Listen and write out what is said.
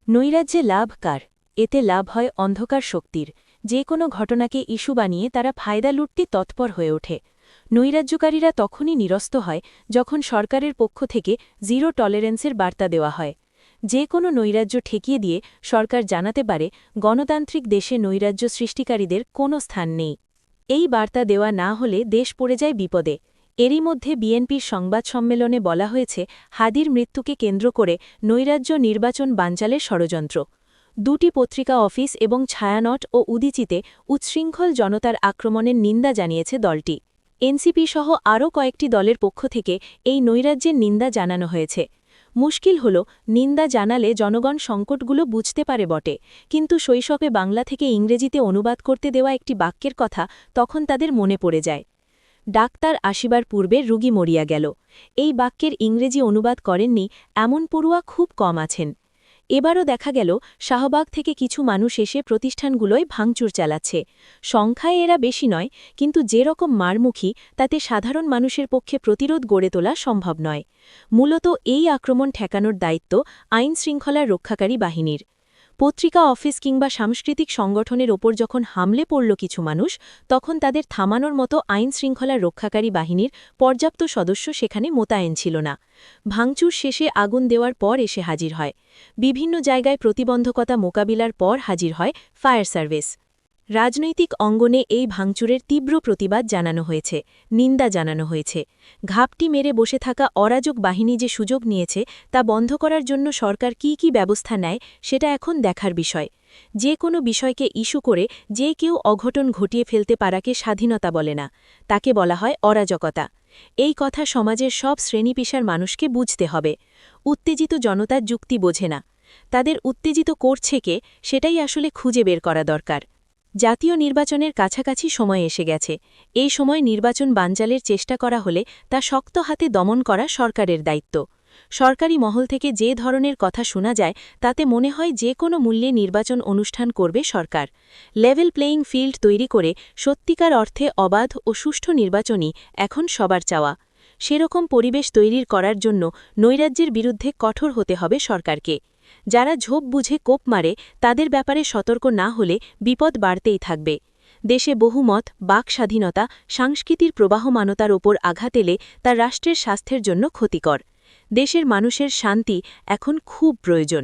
নৈরাজ্যে লাভ কার? এতে লাভ হয় অন্ধকার শক্তির। যে কোনো ঘটনাকে ইস্যু বানিয়ে তারা ফায়দা লুটতে তৎপর হয়ে ওঠে। নৈরাজ্যকারীরা তখনই নিরস্ত হয় যখন সরকারের পক্ষ থেকে জিরো টলারেন্সের বার্তা দেওয়া হয়। যে কোনো নৈরাজ্য ঠেকিয়ে দিয়ে সরকার জানাতে পারে গণতান্ত্রিক দেশে নৈরাজ্য সৃষ্টিকারীদের কোনো স্থান নেই। এই বার্তা দেওয়া না হলে দেশ পড়ে যায় বিপদে। এরই মধ্যে বিএনপির সংবাদ সম্মেলনে বলা হয়েছে হাদির মৃত্যুকে কেন্দ্র করে নৈরাজ্য নির্বাচন বানচালের ষড়যন্ত্র। দুটি পত্রিকা অফিস এবং ছায়ানট ও উদীচিতে উচ্ছৃঙ্খল জনতার আক্রমণের নিন্দা জানিয়েছে দলটি। এনসিপি সহ আরও কয়েকটি দলের পক্ষ থেকে এই নৈরাজ্যের নিন্দা জানানো হয়েছে। মুশকিল হল, নিন্দা জানালে জনগণ সংকটগুলো বুঝতে পারে বটে, কিন্তু শৈশবে বাংলা থেকে ইংরেজিতে অনুবাদ করতে দেওয়া একটি বাক্যের কথা তখন তাদের মনে পড়ে যায়। ডাক্তার আসিবার পূর্বে রুগী মরিয়া গেল। এই বাক্যের ইংরেজি অনুবাদ করেননি এমন পড়ুয়া খুব কম আছেন। এবারও দেখা গেল শাহবাগ থেকে কিছু মানুষ এসে প্রতিষ্ঠানগুলোয় ভাঙচুর চালাচ্ছে। সংখ্যায় এরা বেশি নয়, কিন্তু যেরকম মারমুখী তাতে সাধারণ মানুষের পক্ষে প্রতিরোধ গড়ে তোলা সম্ভব নয়। মূলত এই আক্রমণ ঠেকানোর দায়িত্ব আইন শৃঙ্খলার রক্ষাকারী বাহিনীর। পত্রিকা অফিস কিংবা সাংস্কৃতিক সংগঠনের ওপর যখন হামলে পড়ল কিছু মানুষ, তখন তাদের থামানোর মতো আইন শৃঙ্খলার রক্ষাকারী বাহিনীর পর্যাপ্ত সদস্য সেখানে মোতায়েন ছিল না। ভাঙচুর শেষে আগুন দেওয়ার পর এসে হাজির হয়। বিভিন্ন জায়গায় প্রতিবন্ধকতা মোকাবিলার পর হাজির হয় ফায়ার সার্ভিস। রাজনৈতিক অঙ্গনে এই ভাঙচুরের তীব্র প্রতিবাদ জানানো হয়েছে, নিন্দা জানানো হয়েছে। ঘাপটি মেরে বসে থাকা অরাজক বাহিনী যে সুযোগ নিয়েছে তা বন্ধ করার জন্য সরকার কি ব্যবস্থা নেয় সেটা এখন দেখার বিষয়। যে কোনো বিষয়কে ইস্যু করে যে কেউ অঘটন ঘটিয়ে ফেলতে পারাকে স্বাধীনতা বলে না, তাকে বলা হয় অরাজকতা। এই কথা সমাজের সব শ্রেণীপেশার মানুষকে বুঝতে হবে। উত্তেজিত জনতার যুক্তি বোঝে না। তাদের উত্তেজিত করছে কে, সেটাই আসলে খুঁজে বের করা দরকার। জাতীয় নির্বাচনের কাছাকাছি সময় এসে গেছে। এই সময় নির্বাচন বানচালের চেষ্টা করা হলে তা শক্ত হাতে দমন করা সরকারের দায়িত্ব। সরকারি মহল থেকে যে ধরনের কথা শোনা যায় তাতে মনে হয় যে কোনো মূল্যে নির্বাচন অনুষ্ঠান করবে সরকার। লেভেল প্লেয়িং ফিল্ড তৈরি করে সত্যিকার অর্থে অবাধ ও সুষ্ঠু নির্বাচনই এখন সবার চাওয়া। সেরকম পরিবেশ তৈরির করার জন্য নৈরাজ্যের বিরুদ্ধে কঠোর হতে হবে সরকারকে। যারা ঝোপ বুঝে কোপ মারে তাদের ব্যাপারে সতর্ক না হলে বিপদ বাড়তেই থাকবে। দেশে বহুমত, বাক স্বাধীনতা, সাংস্কৃতির প্রবাহমানতার ওপর আঘাত এলে তা রাষ্ট্রের স্বাস্থ্যের জন্য ক্ষতিকর। দেশের মানুষের শান্তি এখন খুব প্রয়োজন।